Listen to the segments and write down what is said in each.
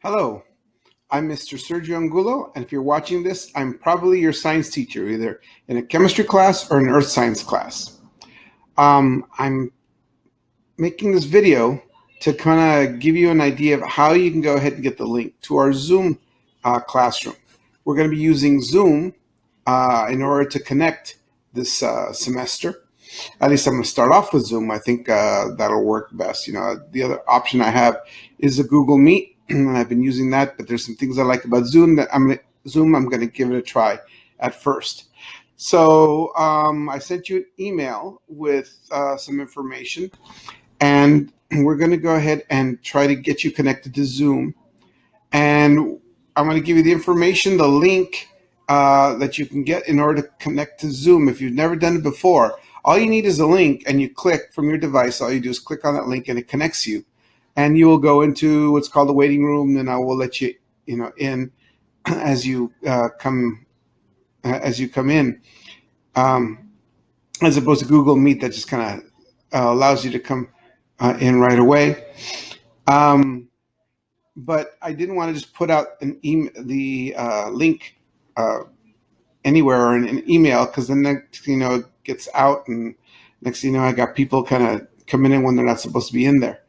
Hello, I'm Mr. Sergio Angulo, and if you're watching this, I'm probably your science teacher, either in a chemistry class or an earth science class. I'm making this video to kind of give you an idea of how you can go ahead and get the link to our Zoom classroom. We're going to be using Zoom in order to connect this semester. At least I'm going to start off with Zoom. I think that'll work best. The other option I have is a Google Meet, and I've been using that. But there's some things I like about Zoom that I'm going to give it a try at first. So I sent you an email with some information, and we're going to go ahead and try to get you connected to Zoom. And I'm going to give you the information, the link that you can get in order to connect to Zoom. If you've never done it before, all you need is a link, and you click from your device. All you do is click on that link, and it connects you. And you will go into what's called the waiting room, and I will let you, in as you come in, as opposed to Google Meet that just kind of allows you to come in right away. But I didn't want to just put out the link anywhere or in an email, because then next it gets out, and next I got people kind of coming in when they're not supposed to be in there.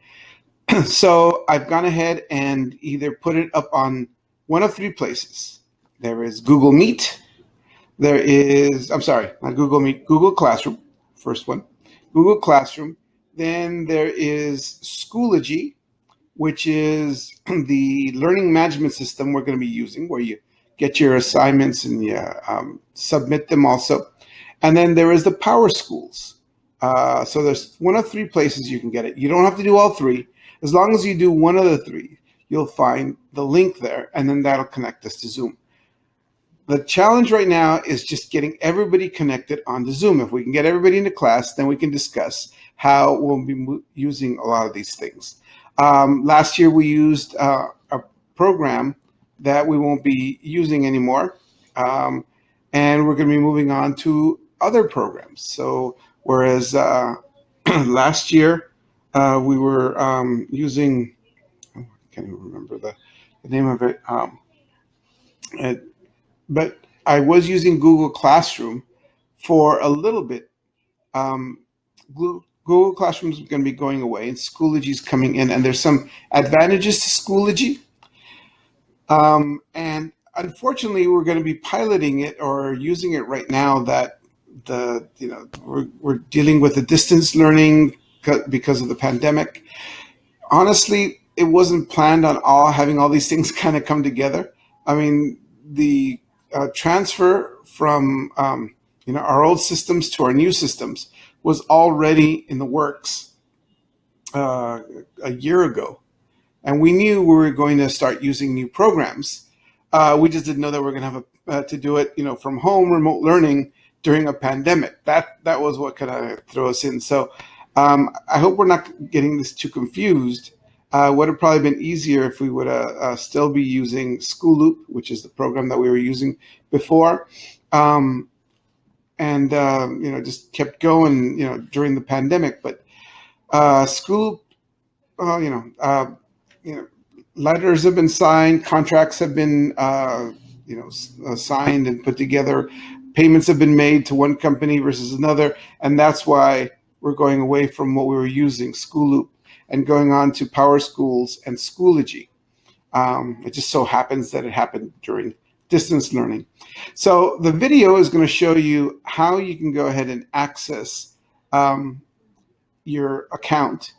So I've gone ahead and either put it up on one of three places. There is Google Meet. There is, I'm sorry, not Google Meet, Google Classroom, first one. Google Classroom. Then there is Schoology, which is the learning management system we're going to be using, where you get your assignments and you submit them also. And then there is the Power Schools. So there's one of three places you can get it. You don't have to do all three. As long as you do one of the three, you'll find the link there, and then that'll connect us to Zoom. The challenge right now is just getting everybody connected onto Zoom. If we can get everybody into class, then we can discuss how we'll be using a lot of these things. Last year we used a program that we won't be using anymore, and we're going to be moving on to other programs. So whereas last year we were using, I can't even remember the name of it, but I was using Google Classroom for a little bit. Google Classroom is going to be going away, and Schoology is coming in, and there's some advantages to Schoology. And unfortunately, we're going to be piloting it or using it right now that we're dealing with the distance learning because of the pandemic. Honestly, it wasn't planned on having all these things kind of come together. I mean, the transfer from our old systems to our new systems was already in the works a year ago. And we knew we were going to start using new programs. We just didn't know that we were going to have to do it, from home, remote learning during a pandemic. That was what kind of threw us in. So I hope we're not getting this too confused. Would have probably been easier if we would still be using School Loop, which is the program that we were using before, and just kept going, during the pandemic. But School Loop, letters have been signed, contracts have been signed and put together, payments have been made to one company versus another, and that's why we're going away from what we were using, School Loop, and going on to Power Schools and Schoology. It just so happens that it happened during distance learning. So the video is going to show you how you can go ahead and access your account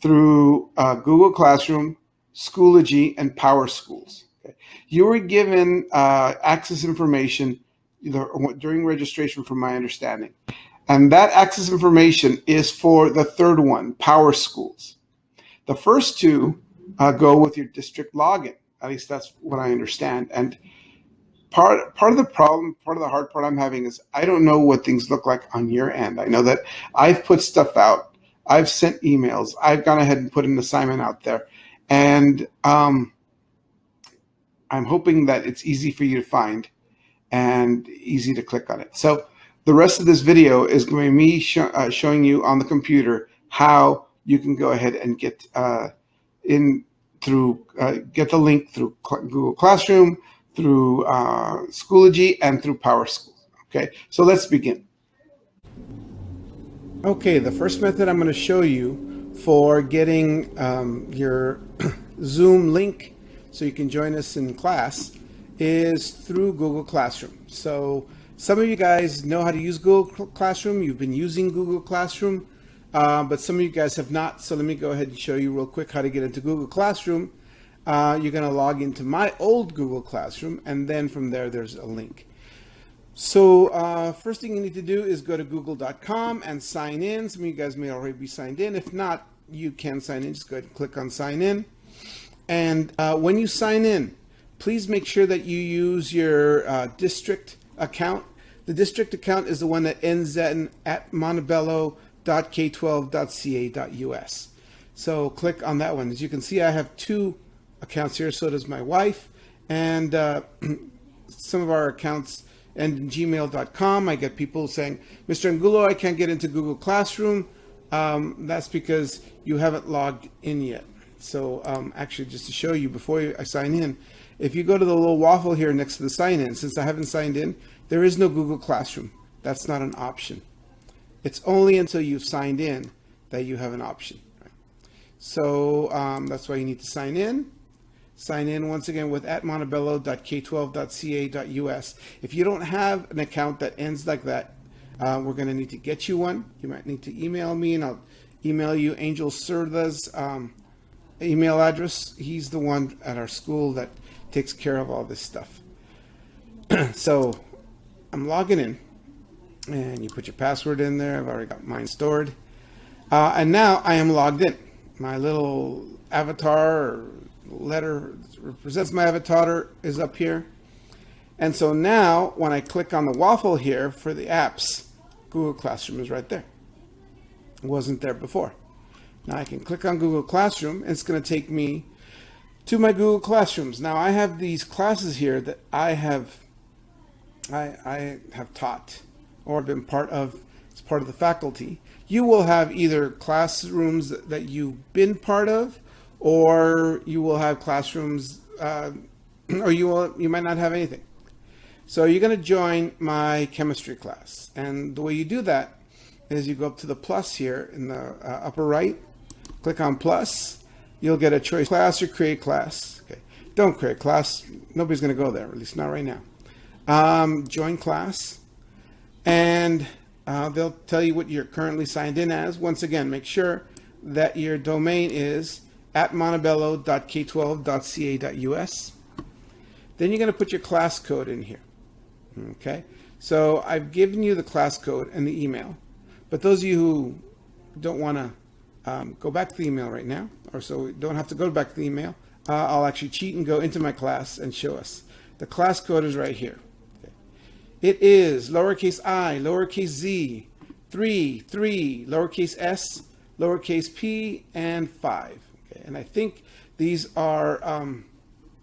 through Google Classroom, Schoology, and Power Schools. Okay. You were given access information during registration, from my understanding. And that access information is for the third one, Power Schools. The first two go with your district login. At least that's what I understand. And part of the problem, part of the hard part I'm having is I don't know what things look like on your end. I know that I've put stuff out. I've sent emails. I've gone ahead and put an assignment out there. And I'm hoping that it's easy for you to find and easy to click on it. So the rest of this video is going to be me showing you on the computer how you can go ahead and get into through get the link through Google Classroom, through Schoology, and through PowerSchool. Okay, so let's begin. Okay, the first method I'm going to show you for getting your Zoom link so you can join us in class is through Google Classroom. So some of you guys know how to use Google Classroom. You've been using Google Classroom, but some of you guys have not. So let me go ahead and show you real quick how to get into Google Classroom. You're going to log into my old Google Classroom, and then from there, there's a link. So first thing you need to do is go to google.com and sign in. Some of you guys may already be signed in. If not, you can sign in. Just go ahead and click on sign in. And when you sign in, please make sure that you use your district account. The district account is the one that ends at montebello.k12.ca.us. So click on that one. As you can see, I have two accounts here. So does my wife. And some of our accounts end in gmail.com. I get people saying, Mr. Angulo, I can't get into Google Classroom. That's because you haven't logged in yet. So actually, just to show you before I sign in, if you go to the little waffle here next to the sign in, since I haven't signed in, there is no Google Classroom. That's not an option. It's only until you've signed in that you have an option. Right? So that's why you need to sign in. Sign in once again with @montebello.k12.ca.us. If you don't have an account that ends like that, we're going to need to get you one. You might need to email me, and I'll email you Angel Surda's email address. He's the one at our school that takes care of all this stuff. So I'm logging in, and you put your password in there. I've already got mine stored. And now I am logged in. My little avatar or letter represents my avatar is up here. And so now when I click on the waffle here for the apps, Google Classroom is right there. It wasn't there before. Now I can click on Google Classroom, and it's going to take me to my Google Classrooms. Now I have these classes here that I have taught or been part of as part of the faculty. You will have either classrooms that you've been part of, or you will have classrooms, or you might not have anything. So you're going to join my chemistry class, and the way you do that is you go up to the plus here in the upper right, click on plus. You'll get a choice class or create class. Okay, don't create class. Nobody's going to go there, at least not right now. Join class, and they'll tell you what you're currently signed in as. Once again, make sure that your domain is @montebello.k12.ca.us. Then you're going to put your class code in here. Okay, so I've given you the class code and the email, but those of you who don't want to go back to the email right now, or so don't have to go back to the email, I'll actually cheat and go into my class and show us. The class code is right here. Okay. It is lowercase I, lowercase z, 3, lowercase s, lowercase p, and 5. Okay. And I think these are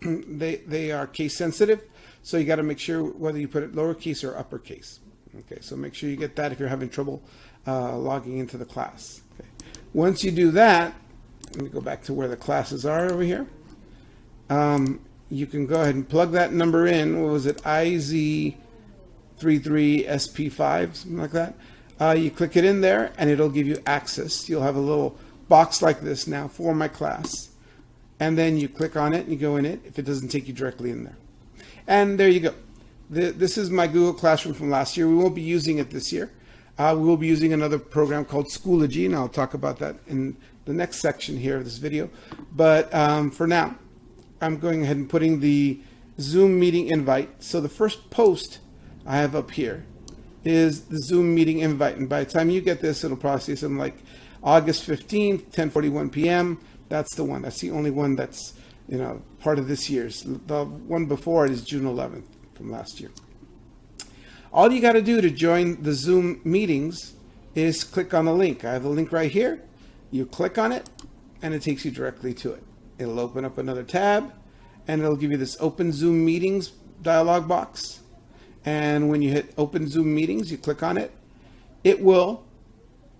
they are case sensitive, so you got to make sure whether you put it lowercase or uppercase. Okay, so make sure you get that if you're having trouble logging into the class. Okay. Once you do that, let me go back to where the classes are over here. You can go ahead and plug that number in. What was it? IZ33SP5, something like that. You click it in there, and it'll give you access. You'll have a little box like this now for my class. And then you click on it and you go in it if it doesn't take you directly in there. And there you go. This is my Google Classroom from last year. We won't be using it this year. We will be using another program called Schoology, and I'll talk about that in the next section here of this video. But for now, I'm going ahead and putting the Zoom meeting invite. So the first post I have up here is the Zoom meeting invite. And by the time you get this, it'll probably say something like August 15th, 10:41 p.m. That's the one. That's the only one that's, part of this year's. The one before it is June 11th from last year. All you got to do to join the Zoom meetings is click on the link. I have the link right here. You click on it, and it takes you directly to it. It'll open up another tab, and it'll give you this Open Zoom Meetings dialog box. And when you hit Open Zoom Meetings, you click on it. It will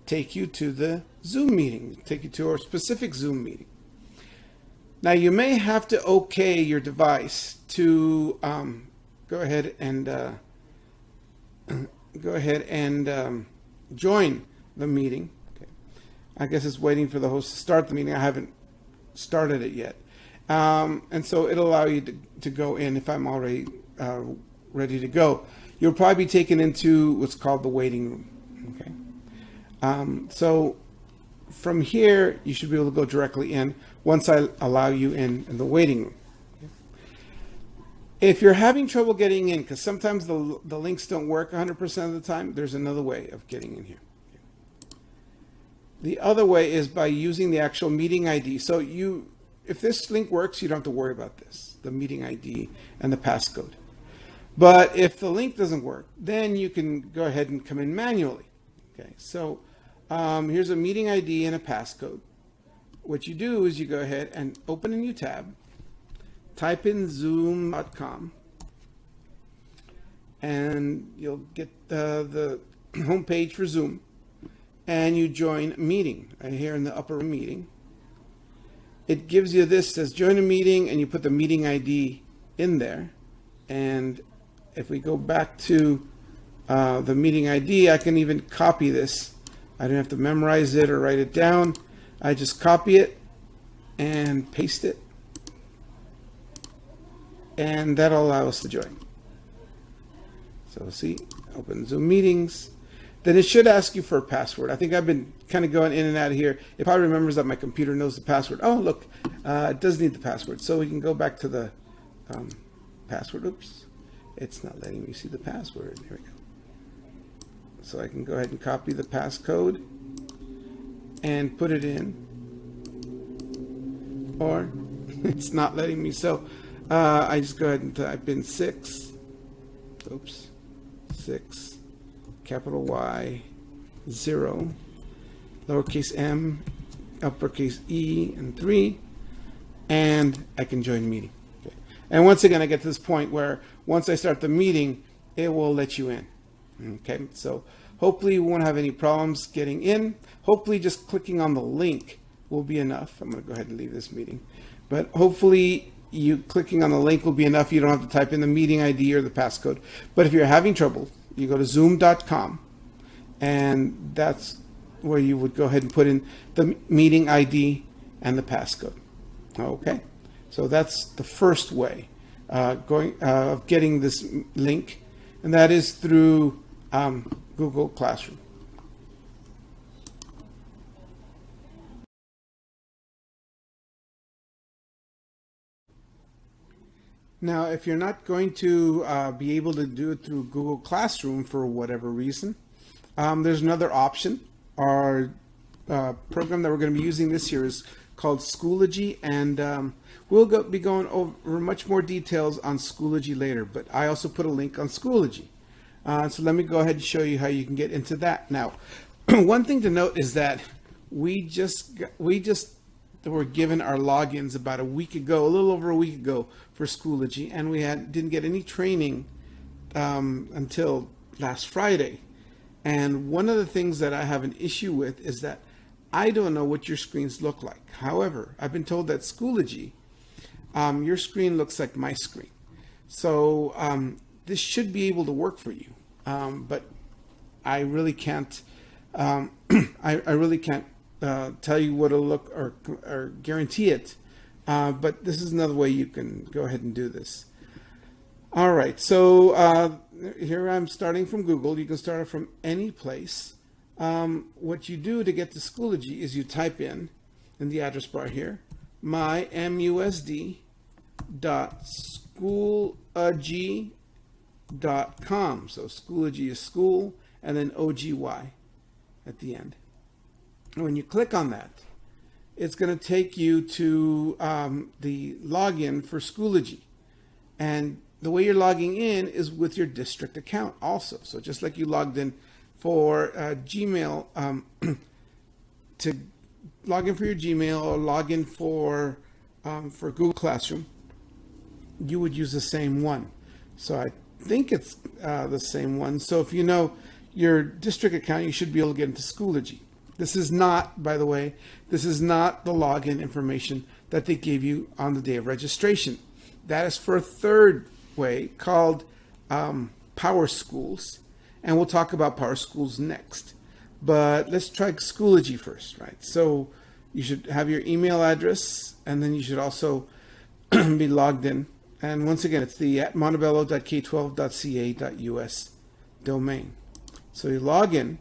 take you to the Zoom meeting, take you to a specific Zoom meeting. Now you may have to OK your device to go ahead and join the meeting. Okay. I guess it's waiting for the host to start the meeting. I haven't started it yet. And so it'll allow you to go in if I'm already ready to go. You'll probably be taken into what's called the waiting room. Okay. So from here, you should be able to go directly in once I allow you in the waiting room. If you're having trouble getting in, because sometimes the links don't work 100% of the time, there's another way of getting in here. The other way is by using the actual meeting ID. So if this link works, you don't have to worry about this, the meeting ID and the passcode. But if the link doesn't work, then you can go ahead and come in manually. Okay, so here's a meeting ID and a passcode. What you do is you go ahead and open a new tab, type in zoom.com, and you'll get the home page for Zoom, and you join meeting right here in the upper meeting. It gives you this, says join a meeting, and you put the meeting ID in there. And if we go back to the meeting ID, I can even copy this. I don't have to memorize it or write it down. I just copy it and paste it, and that'll allow us to join. So see, open Zoom meetings. Then it should ask you for a password. I think I've been kind of going in and out of here. It probably remembers that my computer knows the password. Oh, look, it does need the password. So we can go back to the password. Oops, it's not letting me see the password. Here we go. So I can go ahead and copy the passcode and put it in. Or it's not letting me. So I just go ahead and type in 6. Oops, 6. Capital Y, 0, lowercase m, uppercase E, and 3, and I can join the meeting. Okay. And once again, I get to this point where once I start the meeting, it will let you in. Okay, so hopefully you won't have any problems getting in. Hopefully just clicking on the link will be enough. I'm going to go ahead and leave this meeting. But hopefully you clicking on the link will be enough. You don't have to type in the meeting ID or the passcode. But if you're having trouble, you go to zoom.com, and that's where you would go ahead and put in the meeting ID and the passcode. Okay, so that's the first way of getting this link, and that is through Google Classroom. Now, if you're not going to be able to do it through Google Classroom for whatever reason, there's another option. Our program that we're going to be using this year is called Schoology, and we'll be going over much more details on Schoology later, but I also put a link on Schoology. So let me go ahead and show you how you can get into that. Now, one thing to note is that we just were given our logins about a week ago, a little over a week ago for Schoology, and we didn't get any training until last Friday. And one of the things that I have an issue with is that I don't know what your screens look like. However, I've been told that Schoology, your screen looks like my screen. So this should be able to work for you, but I really can't. I really can't tell you what it'll look or guarantee it. But this is another way you can go ahead and do this. All right, so here I'm starting from Google. You can start from any place. What you do to get to Schoology is you type in the address bar here, mymusd.schoology.com. So Schoology is school, and then OGY at the end. And when you click on that, it's going to take you to the login for Schoology. And the way you're logging in is with your district account also. So just like you logged in for Gmail, to log in for your Gmail or log in for Google Classroom, you would use the same one. So I think it's the same one. So if you know your district account, you should be able to get into Schoology. This is not, by the way, this is not the login information that they gave you on the day of registration. That is for a third way called Power Schools, and we'll talk about Power Schools next. But let's try Schoology first, right? So you should have your email address, and then you should also be logged in. And once again, it's the at montebello.k12.ca.us domain. So you log in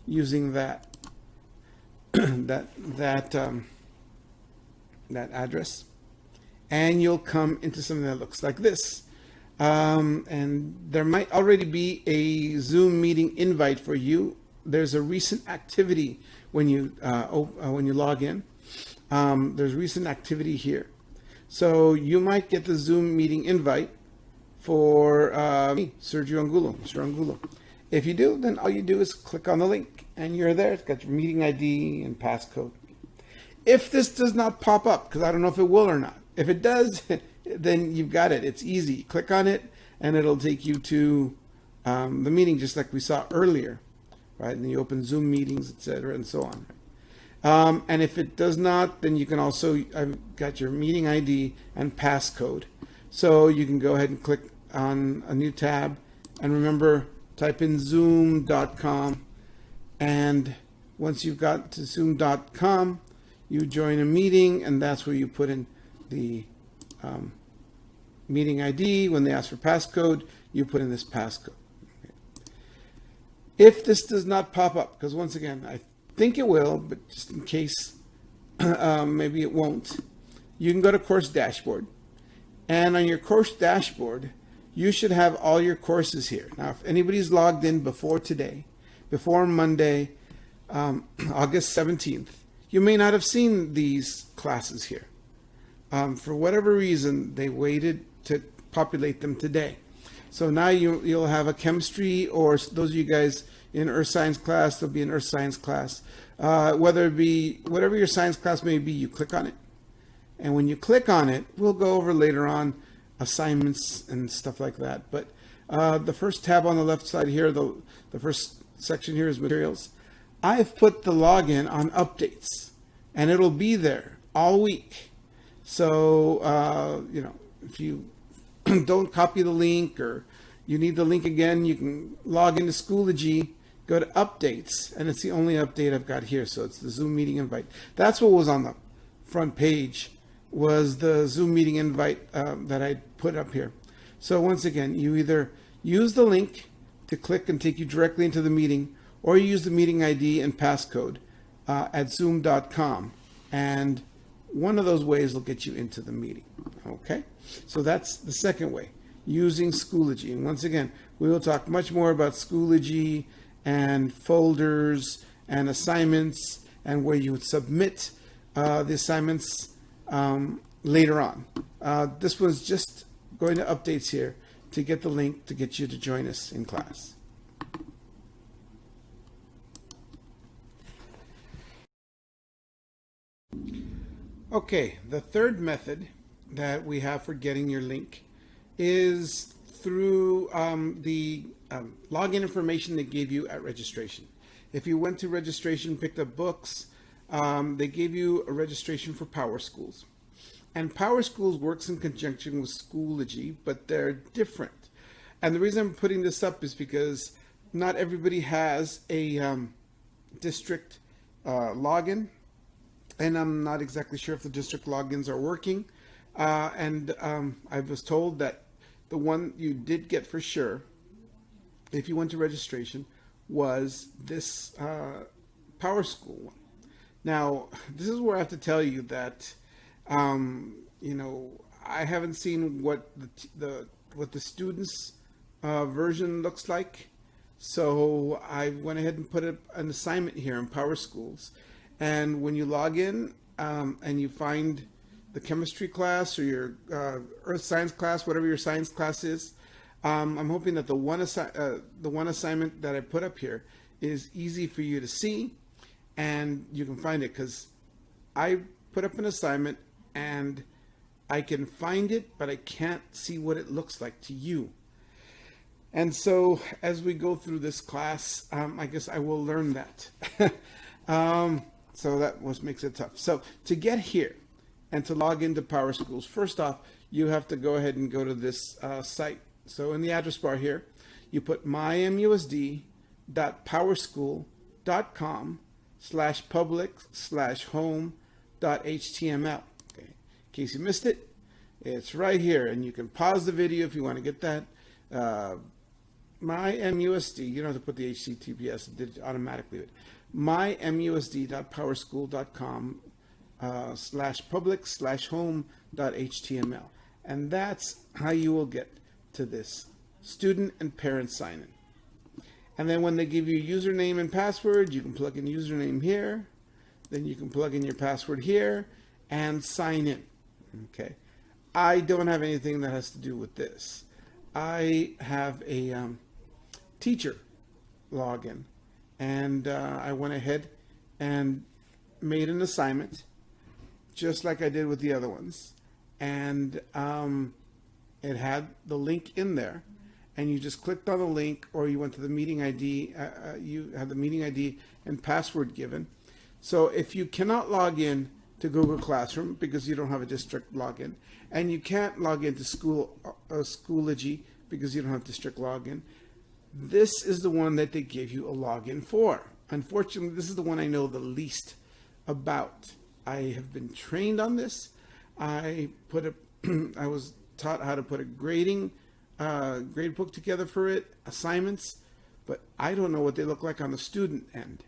using that that address, and you'll come into something that looks like this. And there might already be a Zoom meeting invite for you. There's a recent activity when you log in. There's recent activity here. So you might get the Zoom meeting invite for me, Sergio Angulo, Mr. Angulo. If you do, then all you do is click on the link and you're there. It's got your meeting ID and passcode. If this does not pop up, because I don't know if it will or not, if it does, then you've got it. It's easy. Click on it and it'll take you to the meeting just like we saw earlier, right? And you open Zoom meetings, etc., and so on. And if it does not, then you can also, I've got your meeting ID and passcode. So you can go ahead and click on a new tab, and remember, type in zoom.com, and once you've got to zoom.com, you join a meeting, and that's where you put in the meeting ID. When they ask for passcode, you put in this passcode. If this does not pop up, because once again, I think it will, but just in case maybe it won't, you can go to Course Dashboard, and on your course dashboard you should have all your courses here. Now if anybody's logged in before today, before Monday, August 17th, you may not have seen these classes here. For whatever reason, they waited to populate them today. So now you'll have a chemistry, or those of you guys in earth science class, there'll be an earth science class. Whether it be whatever your science class may be, you click on it. And when you click on it, we'll go over later on assignments and stuff like that. But the first tab on the left side here, the first section here is materials. I've put the login on updates, and it'll be there all week. So, if you don't copy the link, or you need the link again, you can log into Schoology, go to updates, and it's the only update I've got here. So it's the Zoom meeting invite. That's what was on the front page, was the Zoom meeting invite that I put up here. So once again, you either use the link to click and take you directly into the meeting, or you use the meeting ID and passcode at zoom.com, and one of those ways will get you into the meeting. Okay, so that's the second way, using Schoology. And once again, we will talk much more about Schoology and folders and assignments and where you would submit the assignments later on. This was just going to updates here to get the link to get you to join us in class. Okay, the third method that we have for getting your link is through the login information they gave you at registration. If you went to registration, picked up books, they gave you a registration for Power Schools. And Power Schools works in conjunction with Schoology, but they're different. And the reason I'm putting this up is because not everybody has a district login. And I'm not exactly sure if the district logins are working. I was told that the one you did get for sure, if you went to registration, was this Power School one. Now, this is where I have to tell you that, I haven't seen what the students' version looks like. So I went ahead and put an assignment here in Power Schools. And when you log in and you find the chemistry class or your earth science class, whatever your science class is, I'm hoping that the one assignment that I put up here is easy for you to see and you can find it, because I put up an assignment and I can find it, but I can't see what it looks like to you. And so as we go through this class, I guess I will learn that. So that makes it tough. So to get here, And to log into PowerSchools, first off, you have to go ahead and go to this site. So in the address bar here, you put mymusd.powerschool.com/public/home.html. Okay. In case you missed it, it's right here, and you can pause the video if you want to get that. MyMUSD, you don't have to put the HTTPS, it did it automatically. mymusd.powerschool.com/public/home.html. And that's how you will get to this student and parent sign-in. And then when they give you username and password, you can plug in username here, then you can plug in your password here, and sign in. Okay. I don't have anything that has to do with this. I have a teacher login, and I went ahead and made an assignment just like I did with the other ones, and it had the link in there, and you just clicked on the link, or you went to the meeting ID. You had the meeting ID and password given. So if you cannot log in to Google Classroom because you don't have a district login, and you can't log into Schoology because you don't have district login, this is the one that they give you a login for. Unfortunately, this is the one I know the least about. I have been trained on this. I was taught how to put a grade book together for it, assignments, but I don't know what they look like on the student end.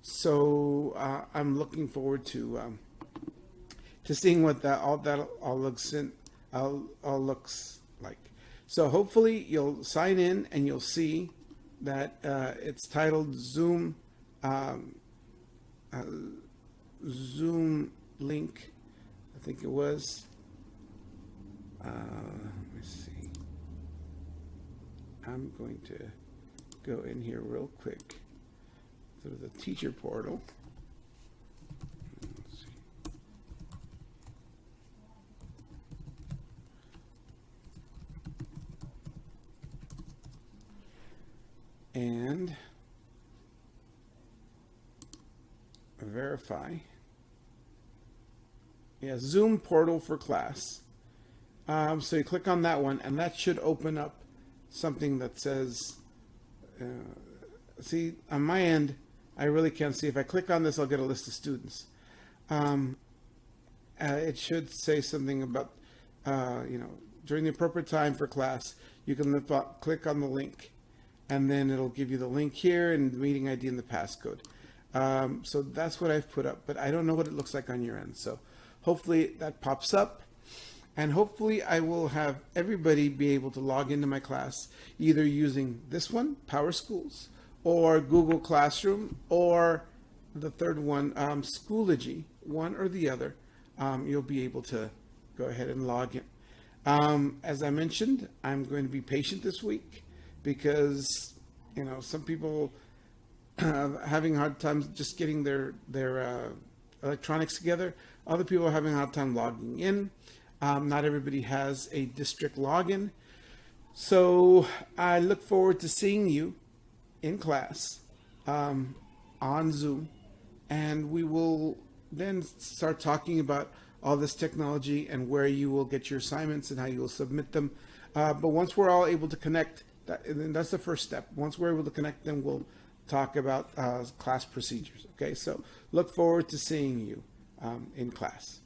So I'm looking forward to seeing what all looks like. So hopefully you'll sign in and you'll see that it's titled Zoom link. I think it was. Let me see. I'm going to go in here real quick through the teacher portal. Let's see. And verify. Yeah, Zoom portal for class. So you click on that one, and that should open up something that says, see, on my end, I really can't see. If I click on this, I'll get a list of students. It should say something about, during the appropriate time for class, you can click on the link, and then it'll give you the link here and the meeting ID and the passcode. So that's what I've put up, but I don't know what it looks like on your end. So hopefully that pops up, and hopefully I will have everybody be able to log into my class either using this one, PowerSchools, or Google Classroom, or the third one, Schoology, one or the other. You'll be able to go ahead and log in. As I mentioned, I'm going to be patient this week because, some people having hard times just getting their electronics together. Other people are having a hard time logging in. Not everybody has a district login. So I look forward to seeing you in class on Zoom, and we will then start talking about all this technology and where you will get your assignments and how you will submit them. But once we're all able to connect, that's the first step. Once we're able to connect, then we'll talk about class procedures. Okay, so look forward to seeing you in class.